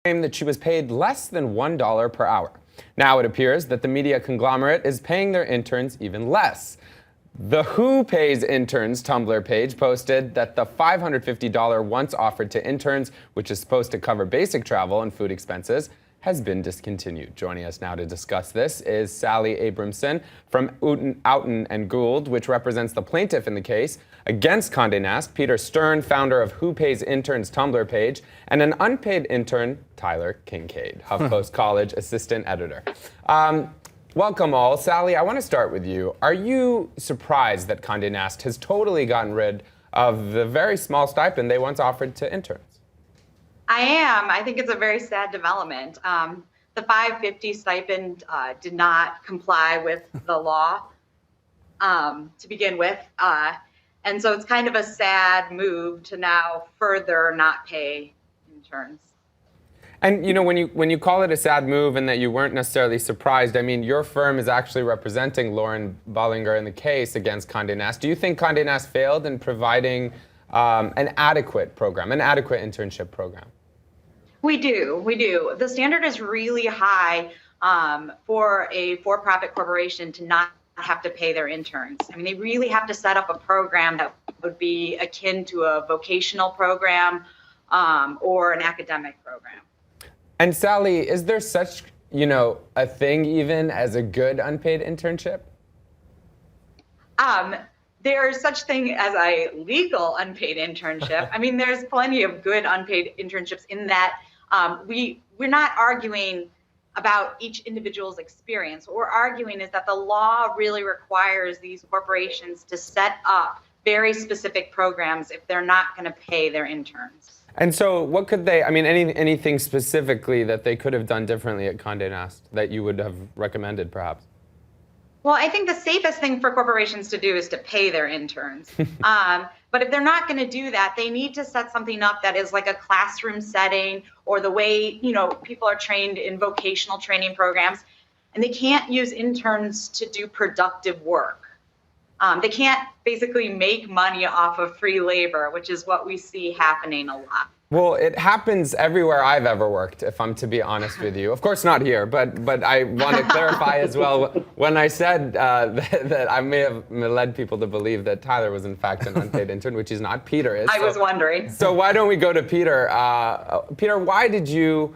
claimed that she was paid less than $1 per hour. Now it appears that the media conglomerate is paying their interns even less. The Who Pays Interns Tumblr page posted that the $550 once offered to interns, which is supposed to cover basic travel and food expenses, has been discontinued. Joining us now to discuss this is Sally Abramson from Outen and Gould, which represents the plaintiff in the case against Condé Nast, Peter Stern, founder of Who Pays Interns Tumblr page, and an unpaid intern, Tyler Kincaid, HuffPost College assistant editor. Welcome all. Sally, I want to start with you. Are you surprised that Condé Nast has totally gotten rid of the very small stipend they once offered to interns? I am. I think it's a very sad development. The $550 stipend did not comply with the law to begin with. And so it's kind of a sad move to now further not pay interns. And you know, when you call it a sad move and that you weren't necessarily surprised, I mean, your firm is actually representing Lauren Bollinger in the case against Condé Nast. Do you think Condé Nast failed in providing an adequate program, an adequate internship program? We do. The standard is really high for a for-profit corporation to not have to pay their interns. I mean, they really have to set up a program that would be akin to a vocational program or an academic program. And Sally, is there such, a thing even as a good unpaid internship? There's such thing as a legal unpaid internship. I mean, there's plenty of good unpaid internships in that we're not arguing about each individual's experience. What we're arguing is that the law really requires these corporations to set up very specific programs if they're not going to pay their interns. And so what could they, anything specifically that they could have done differently at Condé Nast that you would have recommended perhaps? Well, I think the safest thing for corporations to do is to pay their interns. But if they're not going to do that, they need to set something up that is like a classroom setting or the way, people are trained in vocational training programs. And they can't use interns to do productive work. They can't basically make money off of free labor, which is what we see happening a lot. Well, it happens everywhere I've ever worked, if I'm to be honest with you. Of course, not here, but I want to clarify as well. When I said that I may have led people to believe that Tyler was in fact an unpaid intern, which he's not. Peter is. I was wondering. So why don't we go to Peter? Peter, why did you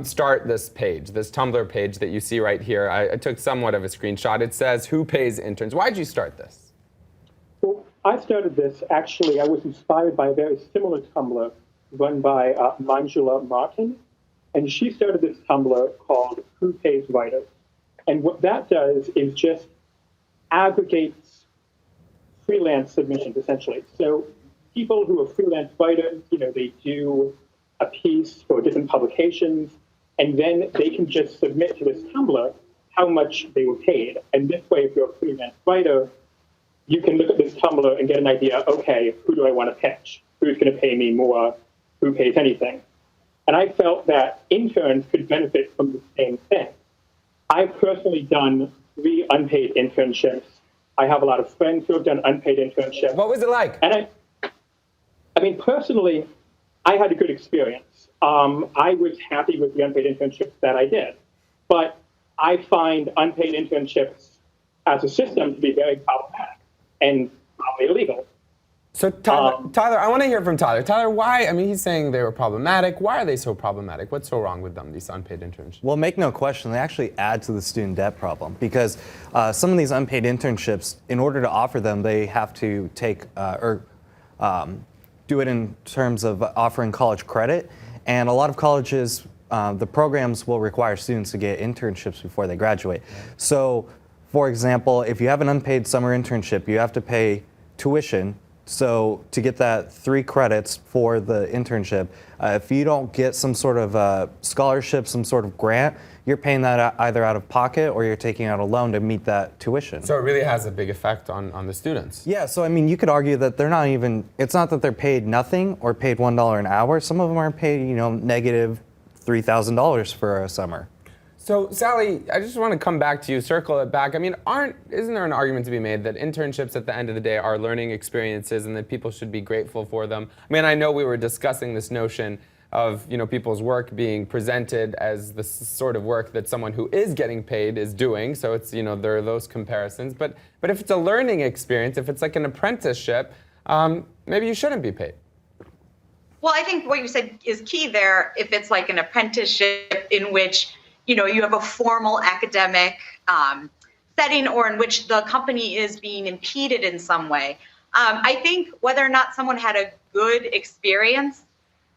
start this page, this Tumblr page that you see right here? I took somewhat of a screenshot. It says, Who Pays Interns? Why did you start this? Well, I started this, actually, I was inspired by a very similar Tumblr run by Manjula Martin, and she started this Tumblr called Who Pays Writers. And what that does is just aggregates freelance submissions, essentially. So people who are freelance writers, they do a piece for different publications, and then they can just submit to this Tumblr how much they were paid. And this way, if you're a freelance writer, you can look at this Tumblr and get an idea, okay, who do I want to pitch? Who's going to pay me more? Who pays anything? And I felt that interns could benefit from the same thing. I've personally done 3 unpaid internships. I have a lot of friends who have done unpaid internships. What was it like? And personally, I had a good experience. I was happy with the unpaid internships that I did. But I find unpaid internships as a system to be very problematic and probably illegal. So Tyler, I want to hear from Tyler. Tyler, why? He's saying they were problematic. Why are they so problematic? What's so wrong with them, these unpaid internships? Well, make no question, they actually add to the student debt problem because some of these unpaid internships, in order to offer them, they have to take do it in terms of offering college credit. And a lot of colleges, the programs will require students to get internships before they graduate. So, for example, if you have an unpaid summer internship, you have to pay tuition. So to get that 3 credits for the internship, if you don't get some sort of scholarship, some sort of grant, you're paying that either out of pocket or you're taking out a loan to meet that tuition. So it really has a big effect on the students. Yeah, so you could argue that they're not even, it's not that they're paid nothing or paid $1 an hour. Some of them are paid, negative $3,000 for a summer. So, Sally, I just want to come back to you, circle it back. Isn't there an argument to be made that internships at the end of the day are learning experiences and that people should be grateful for them? I know we were discussing this notion of people's work being presented as the sort of work that someone who is getting paid is doing. So it's there are those comparisons. But if it's a learning experience, if it's like an apprenticeship, maybe you shouldn't be paid. Well, I think what you said is key there. If it's like an apprenticeship in which you have a formal academic setting, or in which the company is being impeded in some way, I think whether or not someone had a good experience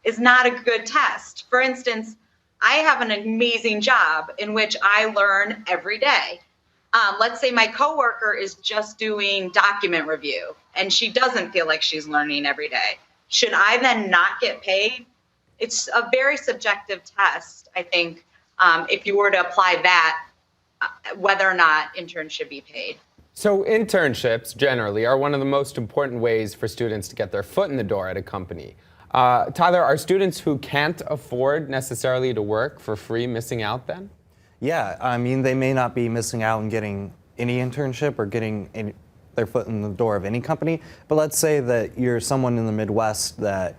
is not a good test. For instance, I have an amazing job in which I learn every day. Let's say my coworker is just doing document review and she doesn't feel like she's learning every day. Should I then not get paid? It's a very subjective test, I think, if you were to apply that, whether or not interns should be paid. So internships generally are one of the most important ways for students to get their foot in the door at a company. Tyler, are students who can't afford necessarily to work for free missing out then? Yeah, I mean, they may not be missing out on getting any internship or getting their foot in the door of any company, but let's say that you're someone in the Midwest that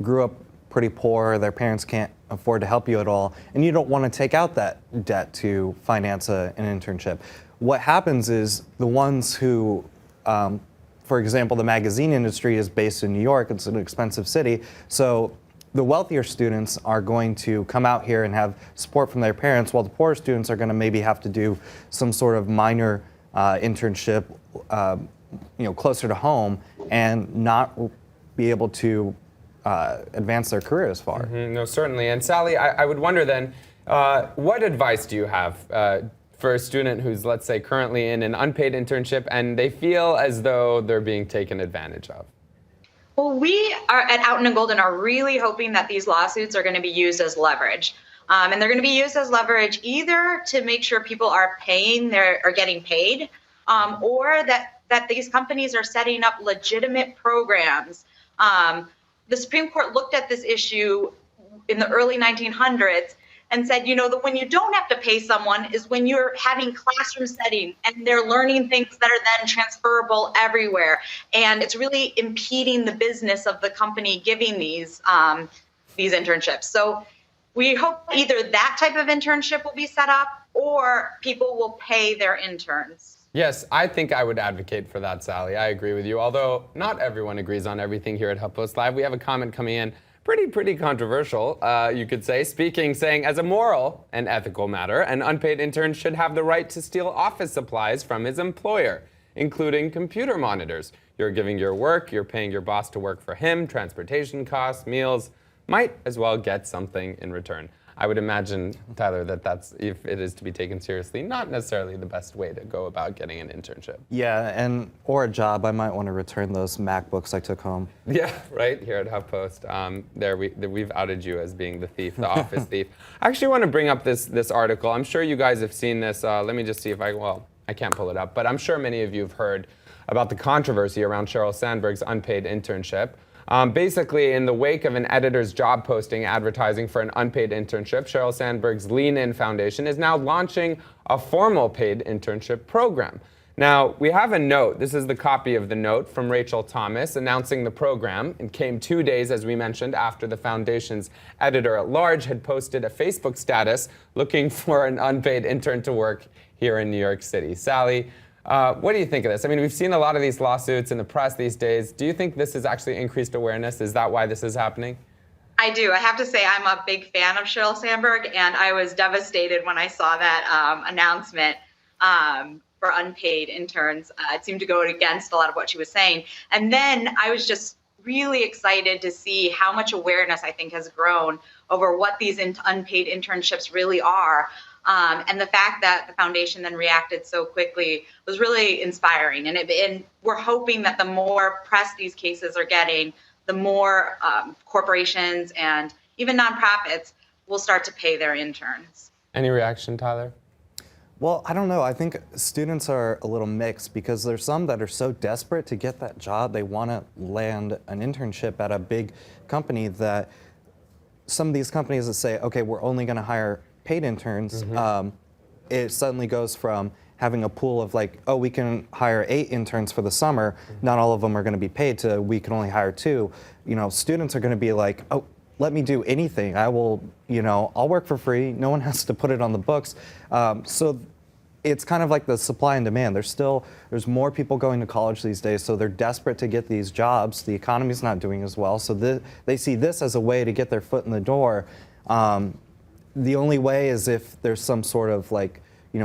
grew up pretty poor, their parents can't afford to help you at all, and you don't want to take out that debt to finance an internship. What happens is the ones who, for example, the magazine industry is based in New York. It's an expensive city. So the wealthier students are going to come out here and have support from their parents, while the poorer students are going to maybe have to do some sort of minor internship, closer to home, and not be able to advance their career as far. Mm-hmm, no, certainly. And Sally, I would wonder then, what advice do you have for a student who's, let's say, currently in an unpaid internship and they feel as though they're being taken advantage of? Well, we are at Out and Golden are really hoping that these lawsuits are going to be used as leverage. And they're going to be used as leverage either to make sure people are getting paid, or that these companies are setting up legitimate programs. The Supreme Court looked at this issue in the early 1900s and said, when you don't have to pay someone is when you're having classroom setting and they're learning things that are then transferable everywhere. And it's really impeding the business of the company giving these internships. So we hope either that type of internship will be set up or people will pay their interns. Yes, I think I would advocate for that, Sally. I agree with you. Although not everyone agrees on everything here at HuffPost Live. We have a comment coming in, pretty controversial, you could say, saying, as a moral and ethical matter, an unpaid intern should have the right to steal office supplies from his employer, including computer monitors. You're giving your work, you're paying your boss to work for him, transportation costs, meals, might as well get something in return. I would imagine, Tyler, that's, if it is to be taken seriously, not necessarily the best way to go about getting an internship. Yeah, or a job. I might want to return those MacBooks I took home. Yeah, right, here at HuffPost. We've outed you as being the thief, the office thief. I actually want to bring up this article. I'm sure you guys have seen this. Let me just see if I can't pull it up, but I'm sure many of you have heard about the controversy around Sheryl Sandberg's unpaid internship. Basically, in the wake of an editor's job posting advertising for an unpaid internship, Sheryl Sandberg's Lean In Foundation is now launching a formal paid internship program. Now, we have a note. This is the copy of the note from Rachel Thomas announcing the program. It came 2 days, as we mentioned, after the foundation's editor-at-large had posted a Facebook status looking for an unpaid intern to work here in New York City. Sally, what do you think of this? I mean, we've seen a lot of these lawsuits in the press these days. Do you think this has actually increased awareness? Is that why this is happening? I do. I have to say I'm a big fan of Sheryl Sandberg, and I was devastated when I saw that announcement for unpaid interns. It seemed to go against a lot of what she was saying. And then I was just really excited to see how much awareness I think has grown over what these unpaid internships really are. And the fact that the foundation then reacted so quickly was really inspiring. And we're hoping that the more press these cases are getting, the more corporations and even nonprofits will start to pay their interns. Any reaction, Tyler? Well, I don't know. I think students are a little mixed because there's some that are so desperate to get that job, they want to land an internship at a big company, that some of these companies that say, okay, we're only going to hire paid interns, it suddenly goes from having a pool of like, oh, we can hire 8 interns for the summer, not all of them are going to be paid, to we can only hire 2. Students are going to be like, oh, let me do anything. I will, I'll work for free. No one has to put it on the books. So it's kind of like the supply and demand. There's more people going to college these days, so they're desperate to get these jobs. The economy's not doing as well, so they see this as a way to get their foot in the door. The only way is if there's some sort of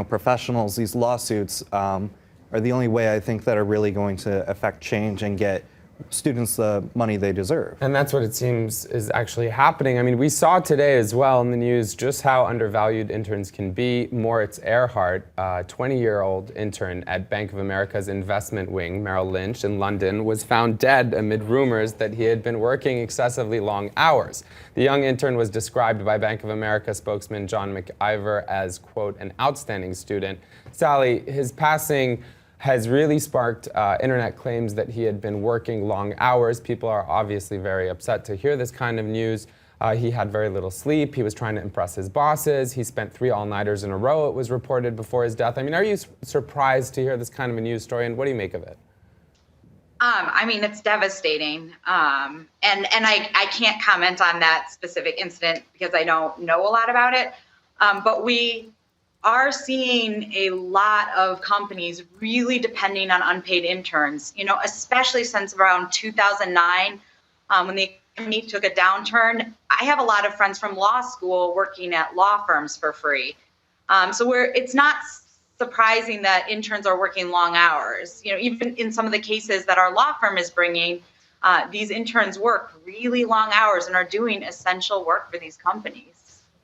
professionals. These lawsuits are the only way I think that are really going to affect change and get students the money they deserve. And that's what it seems is actually happening. I mean, we saw today as well in the news just how undervalued interns can be. Moritz Earhart, a 20-year-old intern at Bank of America's investment wing, Merrill Lynch, in London, was found dead amid rumors that he had been working excessively long hours. The young intern was described by Bank of America spokesman John McIver as, quote, an outstanding student. Sally, his passing has really sparked internet claims that he had been working long hours. People are obviously very upset to hear this kind of news. He had very little sleep. He was trying to impress his bosses. He spent 3 all-nighters in a row, it was reported, before his death. I mean, are you surprised to hear this kind of a news story, and what do you make of it? I mean, it's devastating. And I can't comment on that specific incident because I don't know a lot about it. But we are seeing a lot of companies really depending on unpaid interns, especially since around 2009, when the economy took a downturn. I have a lot of friends from law school working at law firms for free. So it's not surprising that interns are working long hours. Even in some of the cases that our law firm is bringing, these interns work really long hours and are doing essential work for these companies.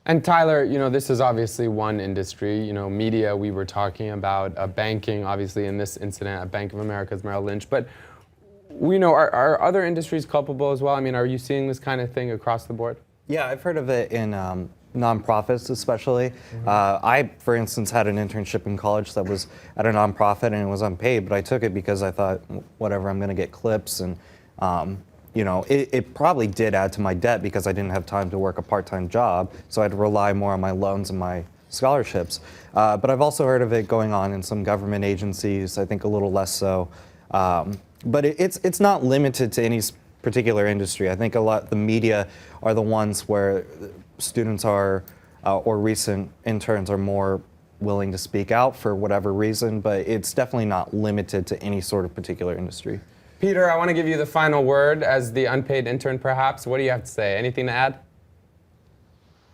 And Tyler, this is obviously one industry. Media, we were talking about, banking, obviously in this incident at Bank of America's Merrill Lynch. But we know, are other industries culpable as well? I mean, are you seeing this kind of thing across the board? Yeah, I've heard of it in nonprofits especially. Mm-hmm. I, for instance, had an internship in college that was at a nonprofit and it was unpaid, but I took it because I thought, whatever, I'm going to get clips and it probably did add to my debt because I didn't have time to work a part-time job, so I had to rely more on my loans and my scholarships. But I've also heard of it going on in some government agencies, I think a little less so. But it's not limited to any particular industry. I think the media are the ones where students are, or recent interns are more willing to speak out for whatever reason, but it's definitely not limited to any sort of particular industry. Peter, I want to give you the final word as the unpaid intern, perhaps. What do you have to say? Anything to add?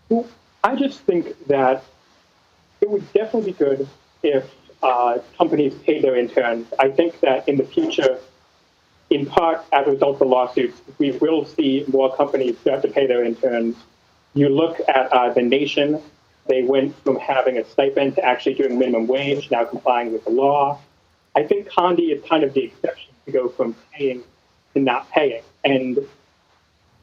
Well, I just think that it would definitely be good if companies paid their interns. I think that in the future, in part as a result of the lawsuits, we will see more companies start to pay their interns. You look at the nation, they went from having a stipend to actually doing minimum wage, now complying with the law. I think Condé is kind of the exception to go from paying to not paying. And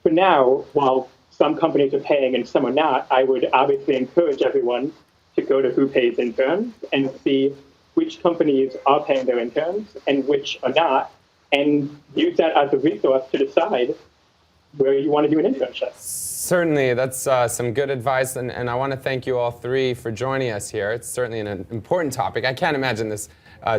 for now, while some companies are paying and some are not, I would obviously encourage everyone to go to Who Pays Interns and see which companies are paying their interns and which are not, and use that as a resource to decide where you want to do an internship. Certainly, that's some good advice, and I want to thank you all three for joining us here. It's certainly an important topic. I can't imagine this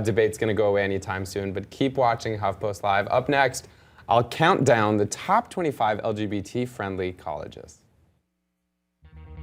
debate's going to go away anytime soon, but keep watching HuffPost Live. Up next, I'll count down the top 25 LGBT-friendly colleges.